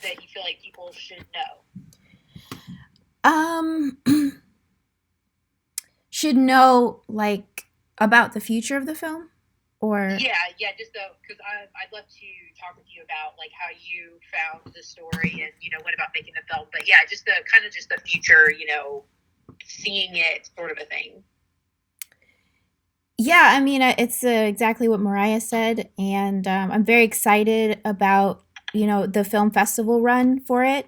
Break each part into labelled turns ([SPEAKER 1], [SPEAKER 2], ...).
[SPEAKER 1] that you feel like people should know?
[SPEAKER 2] Um, should know like about the future of the film, or
[SPEAKER 1] Yeah, just because I'd love to talk with you about like how you found the story and went about making the film. But yeah, just the kind of just the future, seeing it sort of a thing.
[SPEAKER 2] yeah, I mean, it's exactly what Mariah said, and I'm very excited about the film festival run for it.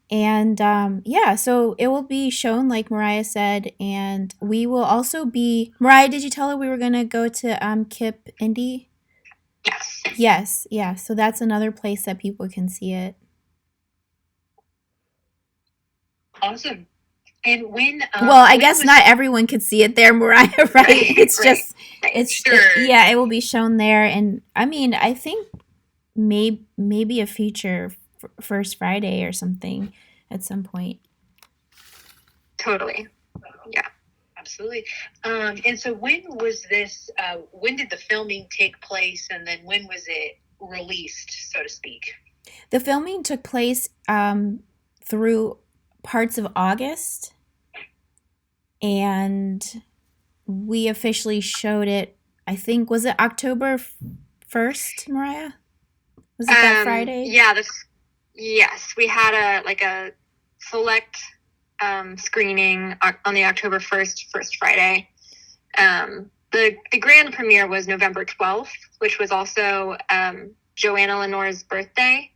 [SPEAKER 2] And yeah, so it will be shown like Mariah said, and we will also be. Mariah, did you tell her we were gonna go to Kip Indy?
[SPEAKER 1] Yes.
[SPEAKER 2] Yes, yeah. So that's another place that people can see it.
[SPEAKER 1] Awesome. And
[SPEAKER 2] Well, I
[SPEAKER 1] when
[SPEAKER 2] guess
[SPEAKER 1] was
[SPEAKER 2] not everyone could see it there, Mariah, right?
[SPEAKER 1] right,
[SPEAKER 2] It's
[SPEAKER 1] right,
[SPEAKER 2] just
[SPEAKER 1] right. Sure.
[SPEAKER 2] yeah, it will be shown there, and I mean, I think maybe a feature first Friday or something at some point.
[SPEAKER 1] Totally. Yeah. Absolutely. And so when was this, when did the filming take place and then when was it released, so to speak?
[SPEAKER 2] The filming took place through parts of August, and we officially showed it. I think was it October 1st, Mariah? Was it that Friday?
[SPEAKER 1] Yeah, yes, we had a select screening on the October 1st, first Friday. The grand premiere was November 12th, which was also Joanna Lenore's birthday,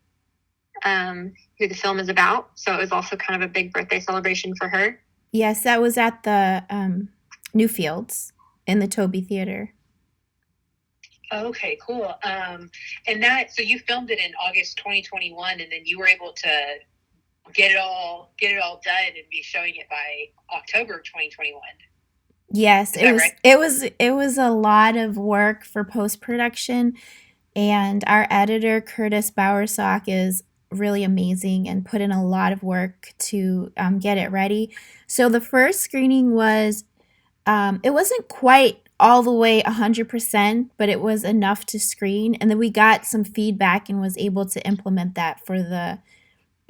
[SPEAKER 1] who the film is about. So it was also kind of a big birthday celebration for her.
[SPEAKER 2] Yes, that was at the Newfields in the Toby Theater.
[SPEAKER 1] Okay, cool. And so you filmed it in August 2021, and then you were able to get it all done and be showing it by October 2021.
[SPEAKER 2] Yes,
[SPEAKER 1] Is that right?
[SPEAKER 2] it was a lot of work for post production, and our editor Curtis Bowersock is really amazing and put in a lot of work to get it ready. So the first screening was it wasn't quite all the way 100%, but it was enough to screen, and then we got some feedback and was able to implement that for the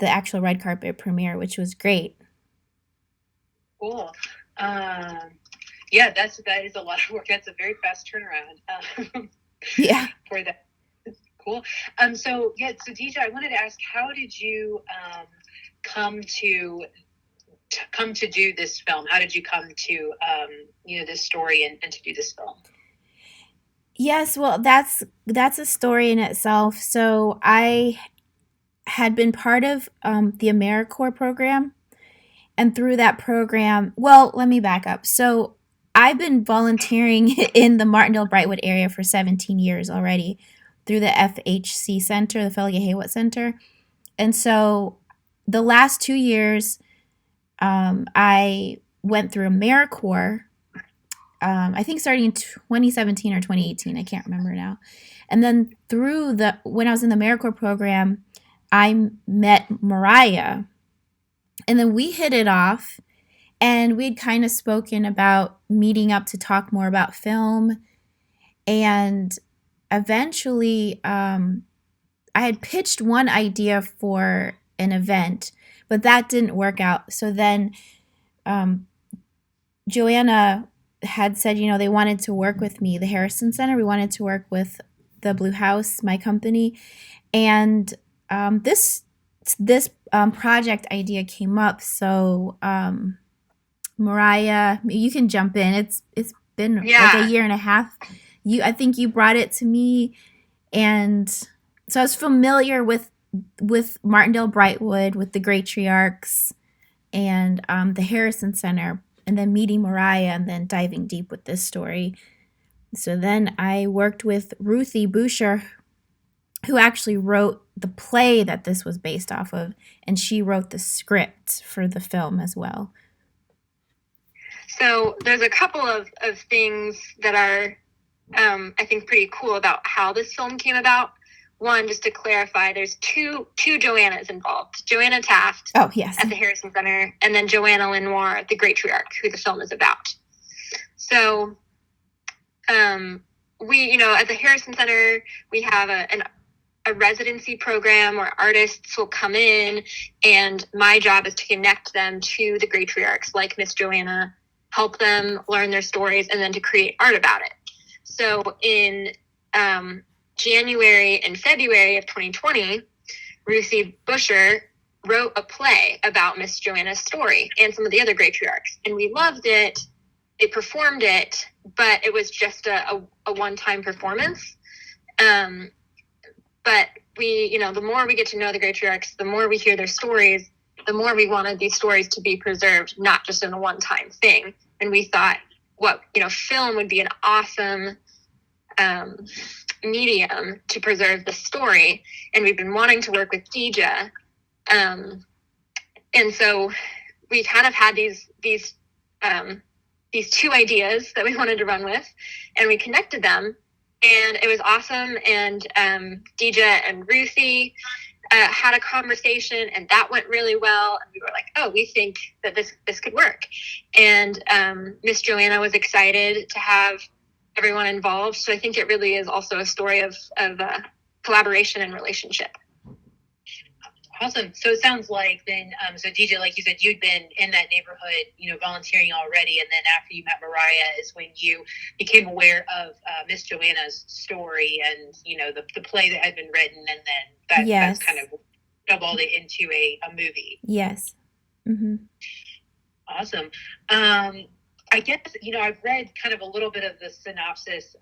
[SPEAKER 2] actual red carpet premiere, which was great.
[SPEAKER 1] Cool. Um, yeah, that is a lot of work. That's a very fast turnaround
[SPEAKER 2] Yeah.
[SPEAKER 1] for that. Cool. So yeah, so DJ, I wanted to ask, how did you come to do this film? How did you come to this story and to do this film?
[SPEAKER 2] Yes, well, that's a story in itself. So I had been part of the AmeriCorps program, and through that program, well, let me back up. So I've been volunteering in the Martindale Brightwood area for 17 years already through the FHC Center, the Felge Haywood Center, and so the last 2 years, I went through AmeriCorps. I think starting in 2017 or 2018, I can't remember now. And then when I was in the AmeriCorps program, I met Mariah, and then we hit it off, and we'd kind of spoken about meeting up to talk more about film, and eventually, I had pitched one idea for an event, but that didn't work out. So then, um, Joanna had said, they wanted to work with me, the Harrison Center. We wanted to work with the Blue House, my company, and this project idea came up. So Mariah, you can jump in. It's been like a year and a half. I think you brought it to me, and so I was familiar with Martindale Brightwood, with the Gratriarchs, and the Harrison Center, and then meeting Mariah, and then diving deep with this story. So then I worked with Ruthie Boucher, who actually wrote the play that this was based off of, and she wrote the script for the film as well.
[SPEAKER 1] So there's a couple of things that are, I think, pretty cool about how this film came about. One, just to clarify, there's two Joannas involved. Joanna Taft
[SPEAKER 2] Oh, yes.
[SPEAKER 1] at the Harrison Center, and then Joanna Lenoir at the Gratriarch, who the film is about. So we, at the Harrison Center, we have a residency program where artists will come in, and my job is to connect them to the matriarchs like Miss Joanna, help them learn their stories, and then to create art about it. So in January and February of 2020, Ruthie Busher wrote a play about Miss Joanna's story and some of the other matriarchs, and we loved it. They performed it, but it was just a one-time performance. But we, the more we get to know the matriarchs, the more we hear their stories, the more we wanted these stories to be preserved, not just in a one-time thing. And we thought, film would be an awesome medium to preserve the story. And we've been wanting to work with Deja. And so we kind of had these two ideas that we wanted to run with, and we connected them, and it was awesome. And Deja and Ruthie had a conversation, and that went really well. And we were like, oh, we think that this could work. And Miss Joanna was excited to have everyone involved. So I think it really is also a story of collaboration and relationship.
[SPEAKER 3] Awesome. So it sounds like then, so DJ, like you said, you'd been in that neighborhood, volunteering already. And then after you met Mariah is when you became aware of Miss Joanna's story and, the play that had been written. And then that's kind of snowballed it into a movie.
[SPEAKER 2] Yes. Mm-hmm.
[SPEAKER 3] Awesome. I guess, I've read kind of a little bit of the synopsis,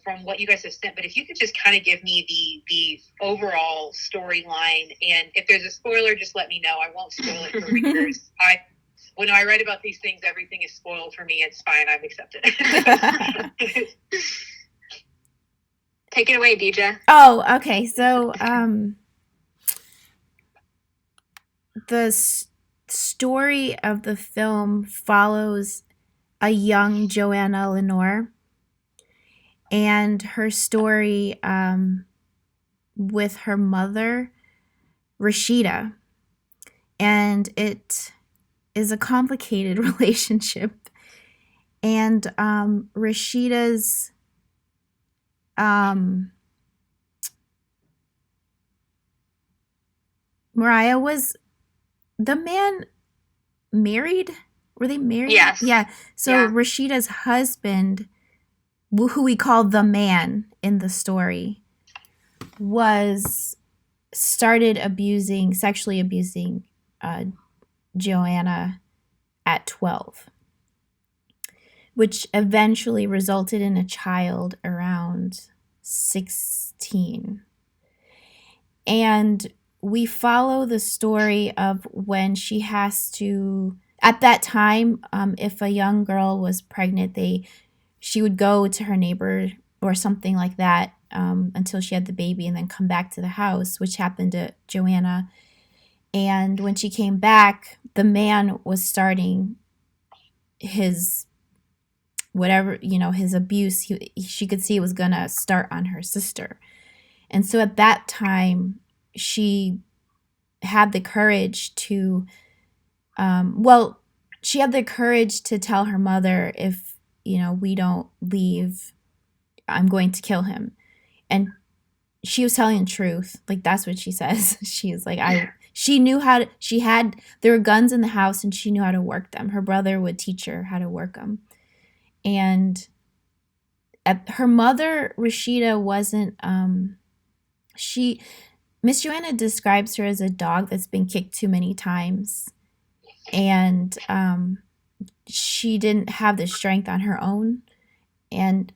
[SPEAKER 3] from what you guys have sent, but if you could just kind of give me the overall storyline, and if there's a spoiler, just let me know. I won't spoil it for readers. When I write about these things, everything is spoiled for me. It's fine. I've accepted it.
[SPEAKER 1] Take it away, Deja.
[SPEAKER 2] Oh, okay. So, the story of the film follows a young Joanna Lenore and her story with her mother, Rashida. And it is a complicated relationship. And Rashida's Mariah, was the man married? Were they married?
[SPEAKER 1] Yes.
[SPEAKER 2] Yeah. So yeah. Rashida's husband, who we call the man in the story, started sexually abusing Joanna at 12, which eventually resulted in a child around 16. And we follow the story of when she has to, at that time, if a young girl was pregnant, she would go to her neighbor or something like that until she had the baby and then come back to the house, which happened to Joanna. And when she came back, the man was starting his his abuse. She could see it was going to start on her sister. And so at that time, she had the courage to, she had the courage to tell her mother, if, we don't leave, I'm going to kill him. And she was telling the truth. Like, that's what she says. She's like, she knew there were guns in the house and she knew how to work them. Her brother would teach her how to work them. And her mother, Rashida, wasn't, Miss Joanna describes her as a dog that's been kicked too many times. And she didn't have the strength on her own. And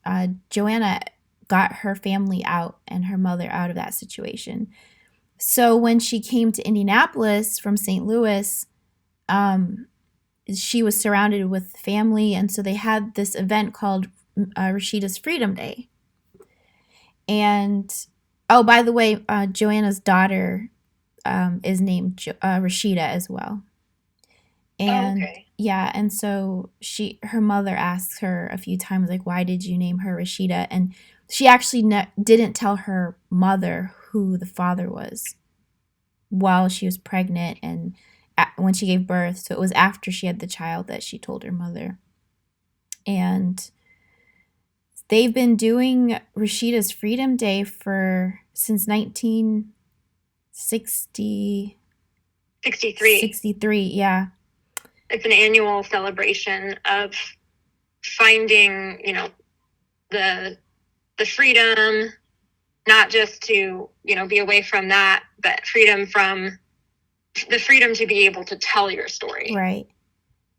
[SPEAKER 2] Joanna got her family out and her mother out of that situation. So when she came to Indianapolis from St. Louis, she was surrounded with family. And so they had this event called Rashida's Freedom Day. And, oh, by the way, Joanna's daughter is named Rashida as well. And
[SPEAKER 3] okay.
[SPEAKER 2] Yeah, and so her mother asks her a few times, like, why did you name her Rashida? And she actually didn't tell her mother who the father was while she was pregnant and when she gave birth. So it was after she had the child that she told her mother. And they've been doing Rashida's Freedom Day since 1960
[SPEAKER 1] 63.
[SPEAKER 2] Yeah.
[SPEAKER 1] It's an annual celebration of finding, the freedom, not just to, be away from that, but freedom to be able to tell your story.
[SPEAKER 2] Right.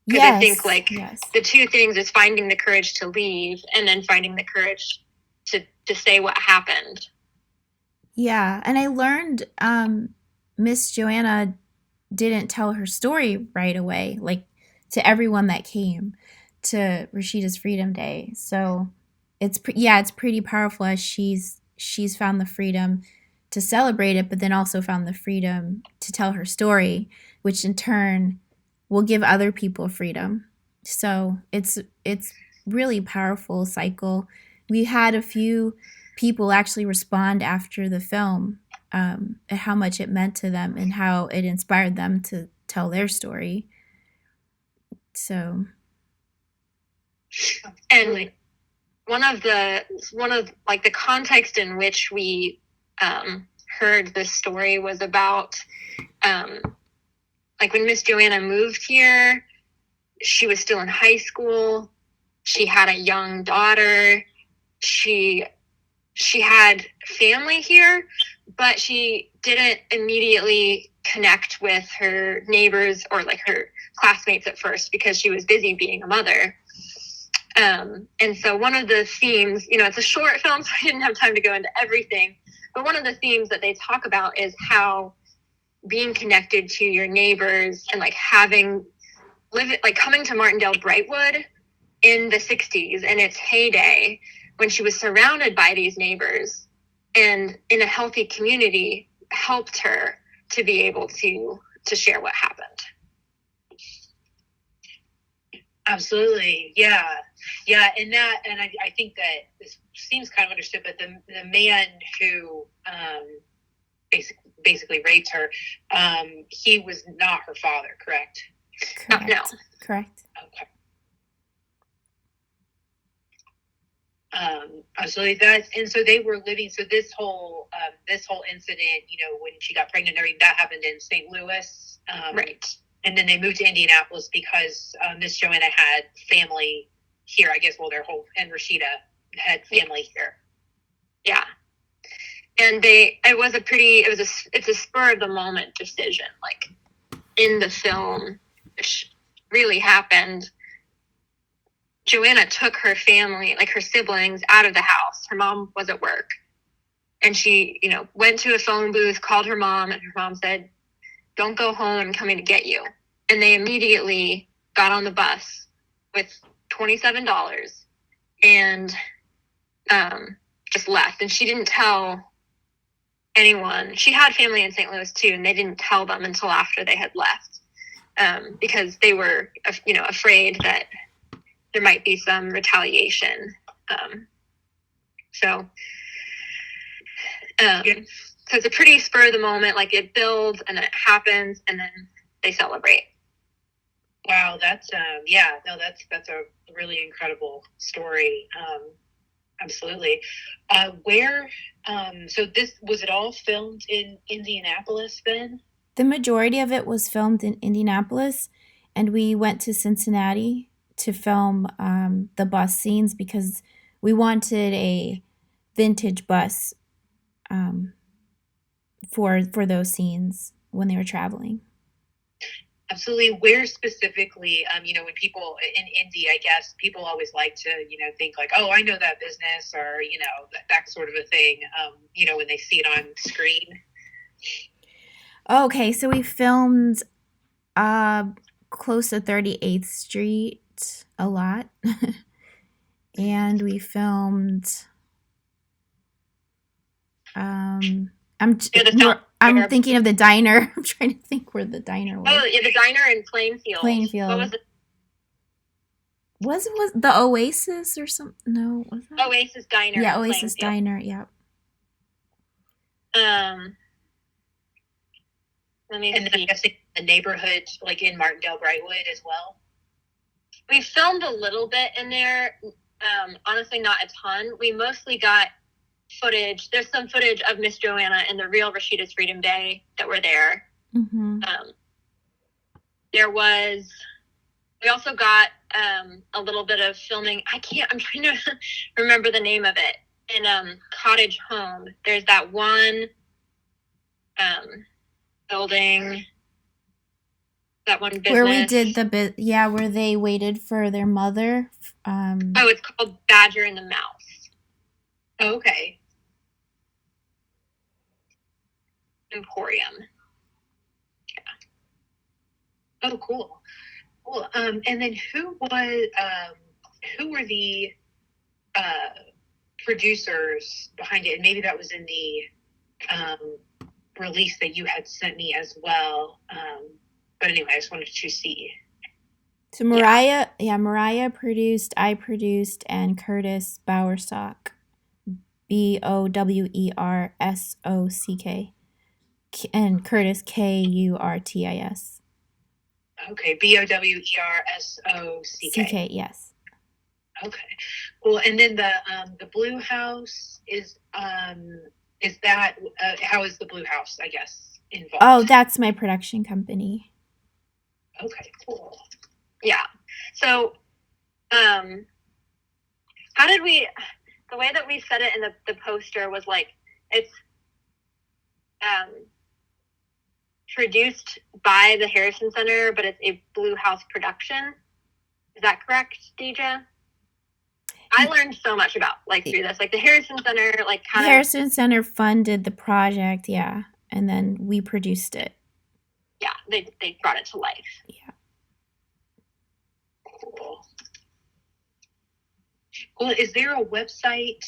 [SPEAKER 1] Because I think
[SPEAKER 2] yes.
[SPEAKER 1] the two things is finding the courage to leave and then finding the courage to say what happened.
[SPEAKER 2] Yeah. And I learned Miss Joanna didn't tell her story right away, like to everyone that came to Rashida's Freedom Day. So it's pretty powerful as she's found the freedom to celebrate it, but then also found the freedom to tell her story, which in turn will give other people freedom. So it's really powerful cycle. We had a few people actually respond after the film, how much it meant to them and how it inspired them to tell their story. So,
[SPEAKER 1] and one of the context in which we heard this story was about when Miss Joanna moved here, she was still in high school. She had a young daughter. She had family here, but she didn't immediately connect with her neighbors or her classmates at first because she was busy being a mother. And so one of the themes, it's a short film, so I didn't have time to go into everything, but one of the themes that they talk about is how being connected to your neighbors and coming to Martindale Brightwood in the 60s in its heyday, when she was surrounded by these neighbors and in a healthy community, helped her to be able to share what happened.
[SPEAKER 3] Absolutely. Yeah. And I think that this seems kind of understood, but the man who basically raped her, he was not her father, correct?
[SPEAKER 2] Correct.
[SPEAKER 1] No.
[SPEAKER 2] Correct.
[SPEAKER 3] Okay. Absolutely. And so they were living. So this whole incident, when she got pregnant, and everything that happened in St. Louis,
[SPEAKER 1] right?
[SPEAKER 3] And then they moved to Indianapolis because Miss Joanna had family here. I guess. Well, and Rashida had family here.
[SPEAKER 1] Yeah. And it's a spur of the moment decision. In the film, which really happened, Joanna took her family, her siblings, out of the house. Her mom was at work. And she, went to a phone booth, called her mom, and her mom said, "Don't go home, I'm coming to get you." And they immediately got on the bus with $27 and just left. And she didn't tell anyone. She had family in St. Louis too, and they didn't tell them until after they had left, because they were, afraid that there might be some retaliation. So it's a pretty spur of the moment. It builds and then it happens and then they celebrate.
[SPEAKER 3] Wow, that's that's a really incredible story. Absolutely. So was it all filmed in Indianapolis then?
[SPEAKER 2] The majority of it was filmed in Indianapolis, and we went to Cincinnati to film the bus scenes because we wanted a vintage bus for those scenes when they were traveling.
[SPEAKER 3] Absolutely. Where specifically, when people in Indy, I guess people always like to, think oh, I know that business, or, that sort of a thing, when they see it on screen.
[SPEAKER 2] Okay, so we filmed close to 38th Street a lot. And we filmed I'm thinking of the diner. I'm trying to think where the diner was.
[SPEAKER 1] Oh, yeah, the diner in Plainfield. What was it?
[SPEAKER 2] Was the Oasis or something? No, was that?
[SPEAKER 1] Oasis Diner.
[SPEAKER 2] Yeah, Oasis Diner. Yeah.
[SPEAKER 3] Let me. And then I'm guessing the neighborhood, in Martindale Brightwood as well.
[SPEAKER 1] We filmed a little bit in there. Honestly, not a ton. We mostly got footage. There's some footage of Miss Joanna and the real Rashida's Freedom Day that were there.
[SPEAKER 2] Mm-hmm.
[SPEAKER 1] We also got a little bit of filming. I'm trying to remember the name of it. In Cottage Home, there's that one building, that one business.
[SPEAKER 2] Where we did where they waited for their mother.
[SPEAKER 1] It's called Badger and the Mouse.
[SPEAKER 3] Oh, okay.
[SPEAKER 1] Emporium.
[SPEAKER 3] Yeah. Oh, cool. Cool. And then who were the producers behind it? And maybe that was in the release that you had sent me as well. But anyway, I just wanted to see.
[SPEAKER 2] So Mariah produced, I produced, and Curtis Bowersock, Bowersock, and Curtis Kurtis.
[SPEAKER 3] Okay, Bowersock.
[SPEAKER 2] CK, yes.
[SPEAKER 3] Okay, cool. And then the Blue House is that how is the Blue House, I guess, involved?
[SPEAKER 2] Oh, that's my production company.
[SPEAKER 3] Okay, cool.
[SPEAKER 1] Yeah. So, the way that we said it in the poster was like, it's produced by the Harrison Center, but it's a Blue House production. Is that correct, Deja? I learned so much about through this, the Harrison Center,
[SPEAKER 2] Harrison Center funded the project, yeah, and then we produced it.
[SPEAKER 1] Yeah, they brought it to life.
[SPEAKER 2] Yeah.
[SPEAKER 3] Cool. Well, is there a website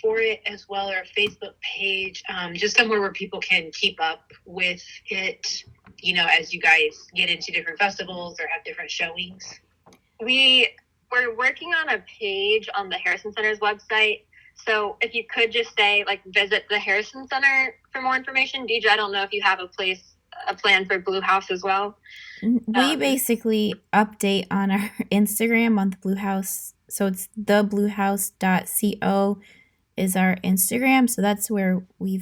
[SPEAKER 3] for it as well, or a Facebook page, just somewhere where people can keep up with it, as you guys get into different festivals or have different showings?
[SPEAKER 1] We're working on a page on the Harrison Center's website. So if you could just say, visit the Harrison Center for more information. DJ, I don't know if you have a plan for Blue House as well.
[SPEAKER 2] We basically update on our Instagram on the Blue House. So it's thebluehouse.co is our Instagram. So that's where we'll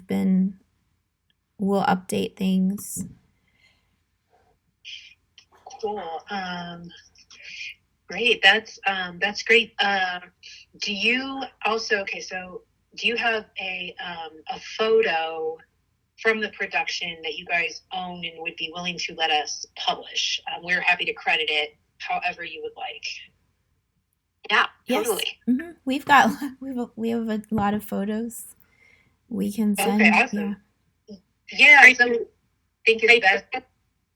[SPEAKER 2] update things.
[SPEAKER 3] Cool. Great. That's great. Do you have a photo from the production that you guys own and would be willing to let us publish? We're happy to credit it however you would like.
[SPEAKER 1] Yeah,
[SPEAKER 2] yes.
[SPEAKER 1] Totally.
[SPEAKER 2] Mm-hmm. We have a lot of photos we can send.
[SPEAKER 3] Okay, awesome. Yeah, I think it's best.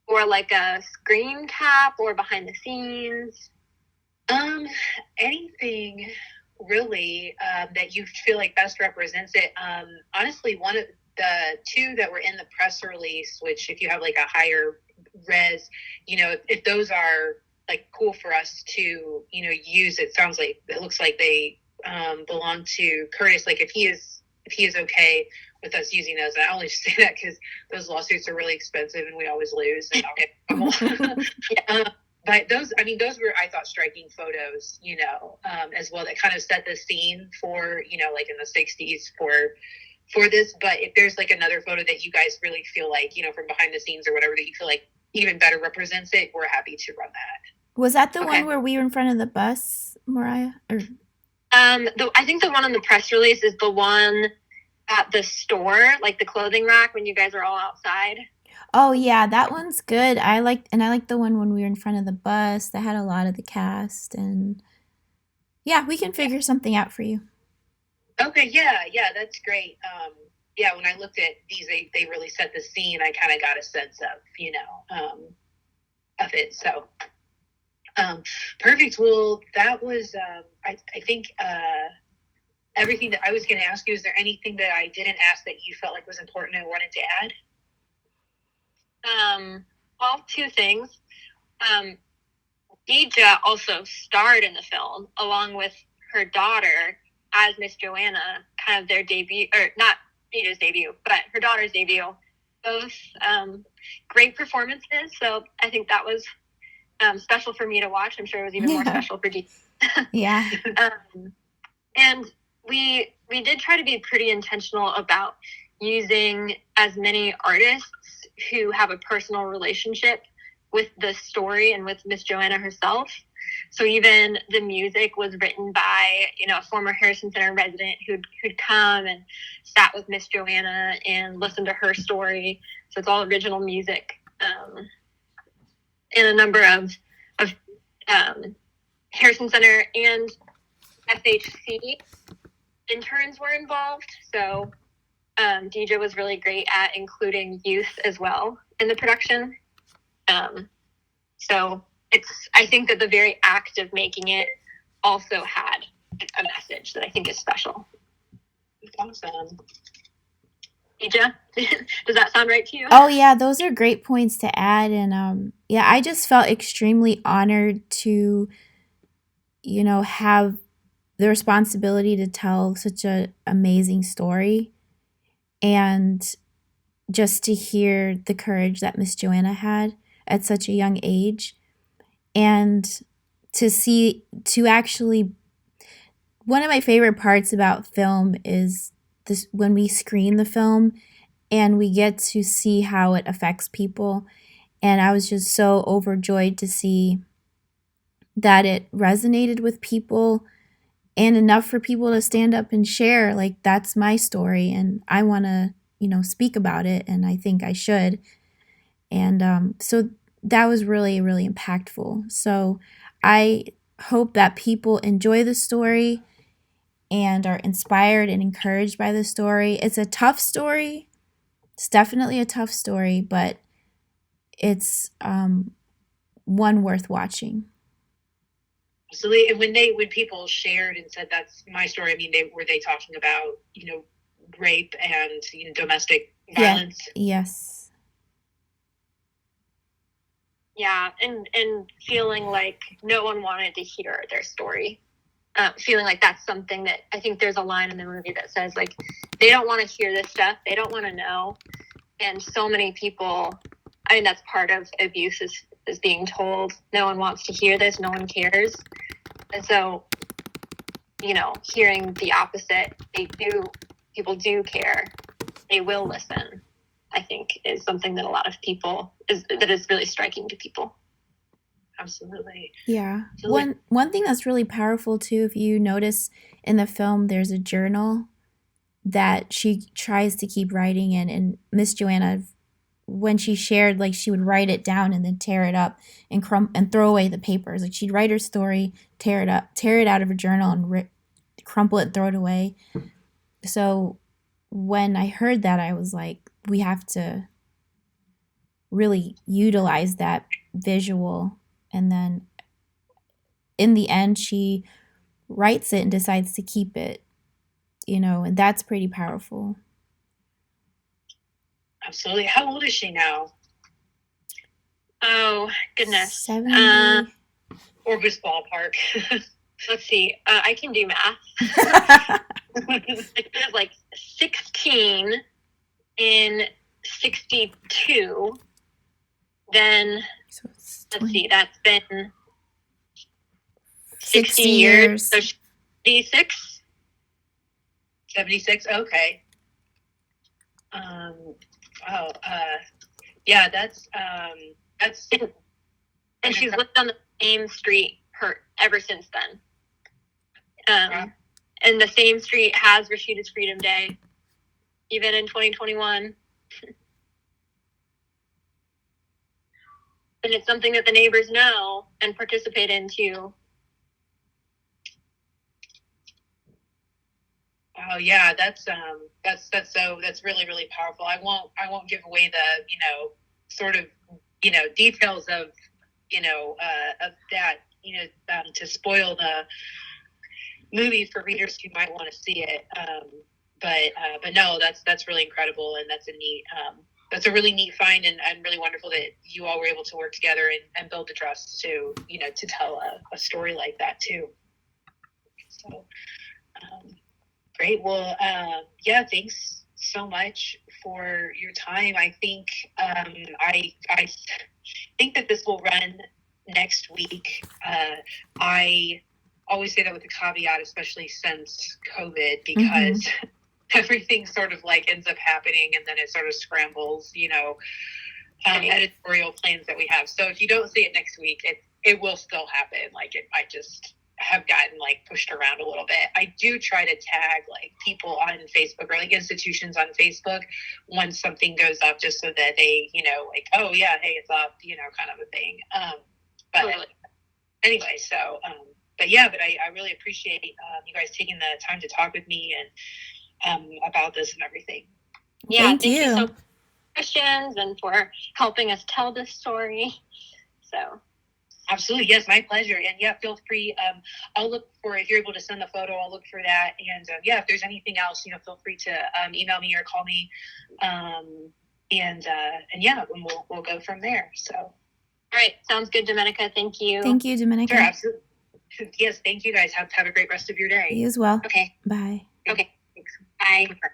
[SPEAKER 1] Or a screen cap or behind the scenes.
[SPEAKER 3] Anything really that you feel like best represents it. Honestly, one of the two that were in the press release, which if you have a higher res, if those are cool for us to use, it looks like they belong to Curtis. If he is okay with us using those, and I only just say that because those lawsuits are really expensive and we always lose and I'll get in trouble. But those were, I thought, striking photos, as well, that kind of set the scene for, in the 60s for this. But if there's another photo that you guys really feel from behind the scenes or whatever, that you feel even better represents it, we're happy to run that.
[SPEAKER 2] Was that the one where we were in front of the bus, Mariah? Or
[SPEAKER 1] I think the one on the press release is the one at the store, the clothing rack when you guys are all outside.
[SPEAKER 2] Oh yeah, that one's good. I like the one when we were in front of the bus that had a lot of the cast, and yeah, we can figure something out for you.
[SPEAKER 3] Okay, yeah, that's great. When I looked at these, they really set the scene. I kind of got a sense of of it. So perfect. Well, that was I think everything that I was going to ask you. Is there anything that I didn't ask that you felt was important and wanted to add?
[SPEAKER 1] Well, two things. Deja also starred in the film along with her daughter as Miss Joanna, kind of their debut, or not Deja's debut, but her daughter's debut. Both great performances. So I think that was special for me to watch. I'm sure it was even more special for Deja.
[SPEAKER 2] Yeah.
[SPEAKER 1] And we did try to be pretty intentional about using as many artists who have a personal relationship with the story and with Miss Joanna herself. So even the music was written by, a former Harrison Center resident who'd come and sat with Miss Joanna and listened to her story. So it's all original music. And a number of Harrison Center and FHC interns were involved. So DJ was really great at including youth as well in the production. So I think that the very act of making it also had a message that I think is special.
[SPEAKER 3] Awesome.
[SPEAKER 1] DJ, does that sound right to you?
[SPEAKER 2] Oh yeah, those are great points to add. And yeah, I just felt extremely honored to, have the responsibility to tell such an amazing story, and just to hear the courage that Miss Joanna had at such a young age, and to actually, one of my favorite parts about film is this, when we screen the film and we get to see how it affects people. And I was just so overjoyed to see that it resonated with people, and enough for people to stand up and share, like, that's my story and I want to, speak about it, and I think I should. And so that was really, really impactful. So I hope that people enjoy the story and are inspired and encouraged by the story. It's a tough story. It's definitely a tough story, but it's one worth watching.
[SPEAKER 3] Absolutely. And when people shared and said that's my story, I mean, were they talking about, rape and domestic violence?
[SPEAKER 2] Yes.
[SPEAKER 1] Yeah, and feeling like no one wanted to hear their story. Feeling like that's something that I think there's a line in the movie that says, like, they don't want to hear this stuff. They don't want to know. And so many people, I mean, that's part of abuse is being told, no one wants to hear this. No one cares. And so, hearing the opposite, people do care. They will listen, I think, is something that a lot of people is really striking to people.
[SPEAKER 3] Absolutely.
[SPEAKER 2] Yeah. One thing that's really powerful too, if you notice in the film, there's a journal that she tries to keep writing in, and Miss Joanna, when she shared, like, she would write it down and then tear it up and throw away the papers. Like, she'd write her story, tear it out of her journal, and crumple it, throw it away. So when I heard that, I was like, we have to really utilize that visual. And then in the end, she writes it and decides to keep it, and that's pretty powerful.
[SPEAKER 3] Absolutely. How old is she now?
[SPEAKER 1] Oh, goodness.
[SPEAKER 2] 70.
[SPEAKER 3] Or just ballpark.
[SPEAKER 1] Let's see. I can do math. It was like 16 in 62. Then,
[SPEAKER 2] So
[SPEAKER 1] let's see, that's been
[SPEAKER 2] 60 years.
[SPEAKER 1] So 76?
[SPEAKER 3] 76? Okay. Yeah, that's
[SPEAKER 1] and she's lived on the same street ever since then. And the same street has Rashida's Freedom Day, even in 2021. And it's something that the neighbors know and participate in too.
[SPEAKER 3] Oh yeah, that's really, really powerful. I won't give away the sort of details of of that to spoil the movie for readers who might want to see it. But no, that's really incredible, and that's a really neat find, and really wonderful that you all were able to work together and build the trust to to tell a story like that too. So great. Well, yeah, thanks so much for your time. I think I think that this will run next week. I always say that with a caveat, especially since COVID, because everything sort of like ends up happening and then it sort of scrambles, you know, editorial plans that we have. So if you don't see it next week, it will still happen. Like it might just have gotten like pushed around a little bit. I do try to tag like people on Facebook or like institutions on Facebook once something goes up, just so that they, you know, like, oh yeah, hey, it's up, you know, kind of a thing. But anyway, so but I really appreciate you guys taking the time to talk with me and about this and everything.
[SPEAKER 1] Yeah, thank you so much for questions and for helping us tell this story. So
[SPEAKER 3] absolutely, yes, my pleasure. And yeah, feel free. I'll look for, if you're able to send the photo, I'll look for that. And yeah, if there's anything else, you know, feel free to email me or call me. And yeah, we'll go from there. So, all
[SPEAKER 1] right, sounds good, Domenica. Thank you.
[SPEAKER 2] Thank you, Domenica.
[SPEAKER 3] Sure, absolutely. Yes, thank you guys. Have a great rest of your day.
[SPEAKER 2] You as well.
[SPEAKER 1] Okay.
[SPEAKER 2] Bye.
[SPEAKER 1] Okay. Thanks. Bye.